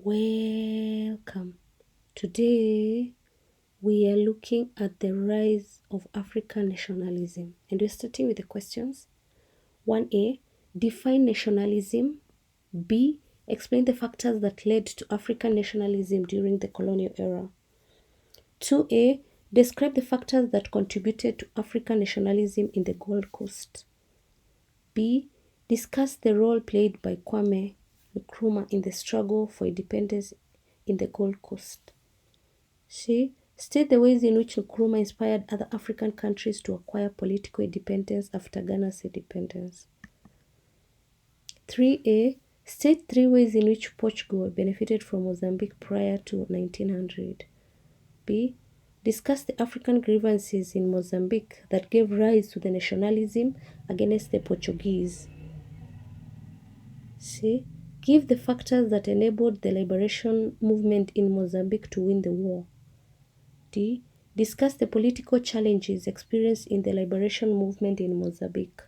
Welcome. Today we are looking at the rise of African nationalism, and we're starting with the questions. 1A. Define nationalism. B. Explain the factors that led to African nationalism during the colonial era. 2A. Describe the factors that contributed to African nationalism in the Gold Coast. B. Discuss the role played by Kwame Nkrumah in the struggle for independence in the Gold Coast. C. State the ways in which Nkrumah inspired other African countries to acquire political independence after Ghana's independence. 3A. State 3 ways in which Portugal benefited from Mozambique prior to 1900. B. Discuss the African grievances in Mozambique that gave rise to the nationalism against the Portuguese. C. Give the factors that enabled the liberation movement in Mozambique to win the war. D. Discuss the political challenges experienced in the liberation movement in Mozambique.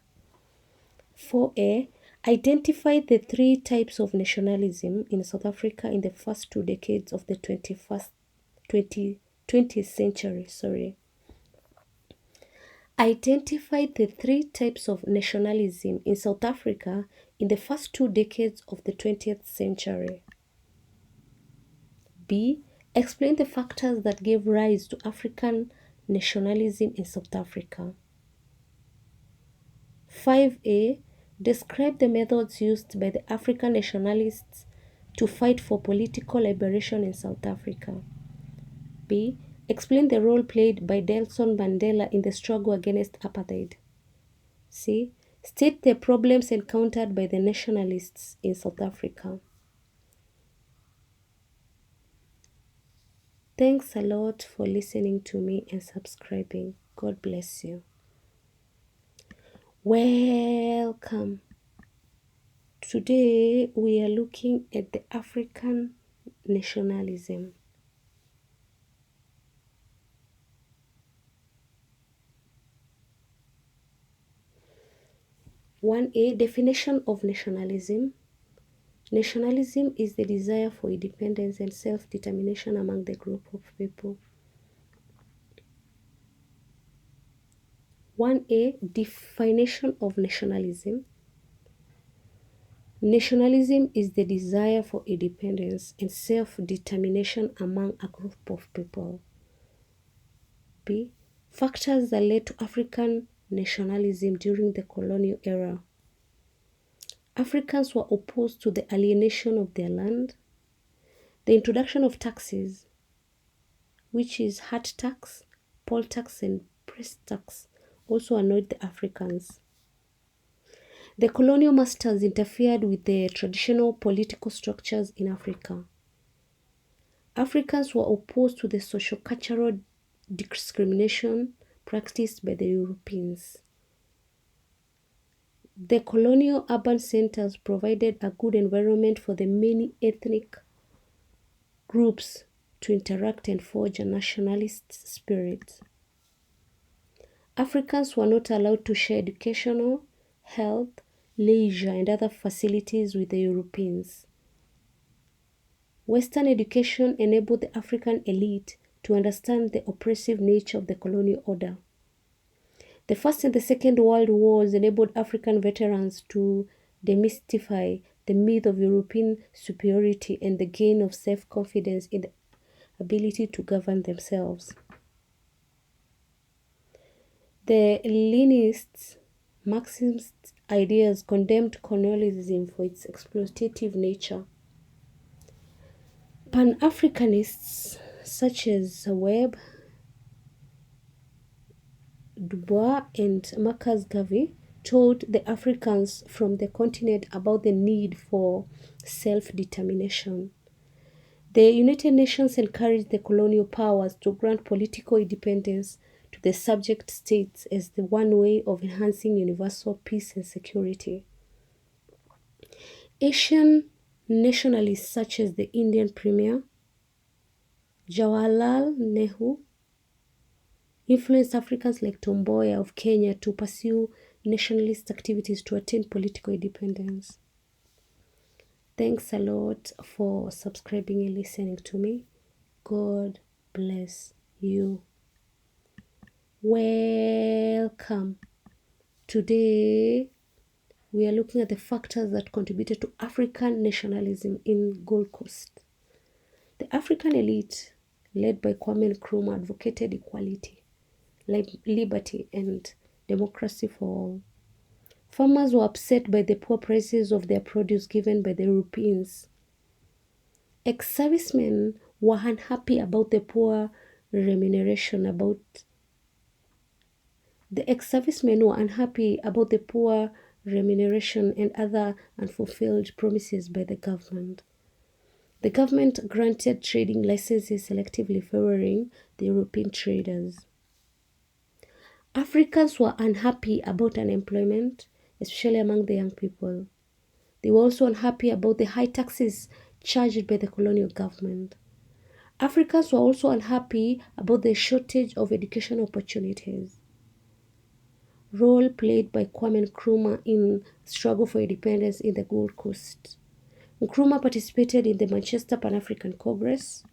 4A. Identify the 3 types of nationalism in South Africa in the first 2 decades of the 20th century. Identify the 3 types of nationalism in South Africa in the first 2 decades of the 20th century. B. Explain the factors that gave rise to African nationalism in South Africa. 5A. Describe the methods used by the African nationalists to fight for political liberation in South Africa. B. Explain the role played by Nelson Mandela in the struggle against apartheid. C. State the problems encountered by the nationalists in South Africa. Thanks a lot for listening to me and subscribing. God bless you. Welcome. Today we are looking at the African nationalism. One A. Definition of nationalism. Nationalism is the desire for independence and self-determination among the group of people. 1A. Definition of nationalism. Nationalism is the desire for independence and self-determination among a group of people. B. Factors that led to African nationalism during the colonial era. Africans were opposed to the alienation of their land. The introduction of taxes, which is hat tax, poll tax, and press tax, also annoyed the Africans. The colonial masters interfered with the traditional political structures in Africa. Africans were opposed to the socio-cultural discrimination practiced by the Europeans. The colonial urban centers provided a good environment for the many ethnic groups to interact and forge a nationalist spirit. Africans were not allowed to share educational, health, leisure, and other facilities with the Europeans. Western education enabled the African elite to understand the oppressive nature of the colonial order. The First and the Second World Wars enabled African veterans to demystify the myth of European superiority and the gain of self-confidence in the ability to govern themselves. The Leninists' Marxist ideas condemned colonialism for its exploitative nature. Pan-Africanists such as Webb, Du Bois, and Marcus Garvey told the Africans from the continent about the need for self-determination. The United Nations encouraged the colonial powers to grant political independence to the subject states as the one way of enhancing universal peace and security. Asian nationalists such as the Indian Premier, Jawaharlal Nehru, influenced Africans like Tom Mboya of Kenya to pursue nationalist activities to attain political independence. Thanks a lot for subscribing and listening to me. God bless you. Welcome. Today, we are looking at the factors that contributed to African nationalism in Gold Coast. The African elite, led by Kwame Nkrumah, advocated equality, liberty, and democracy for all. Farmers were upset by the poor prices of their produce given by the Europeans. Ex-servicemen were unhappy about the poor remuneration and other unfulfilled promises by the government. The government granted trading licenses selectively favoring the European traders. Africans were unhappy about unemployment, especially among the young people. They were also unhappy about the high taxes charged by the colonial government. Africans were also unhappy about the shortage of education opportunities. Role played by Kwame Nkrumah in struggle for independence in the Gold Coast. Nkrumah participated in the Manchester Pan-African Congress,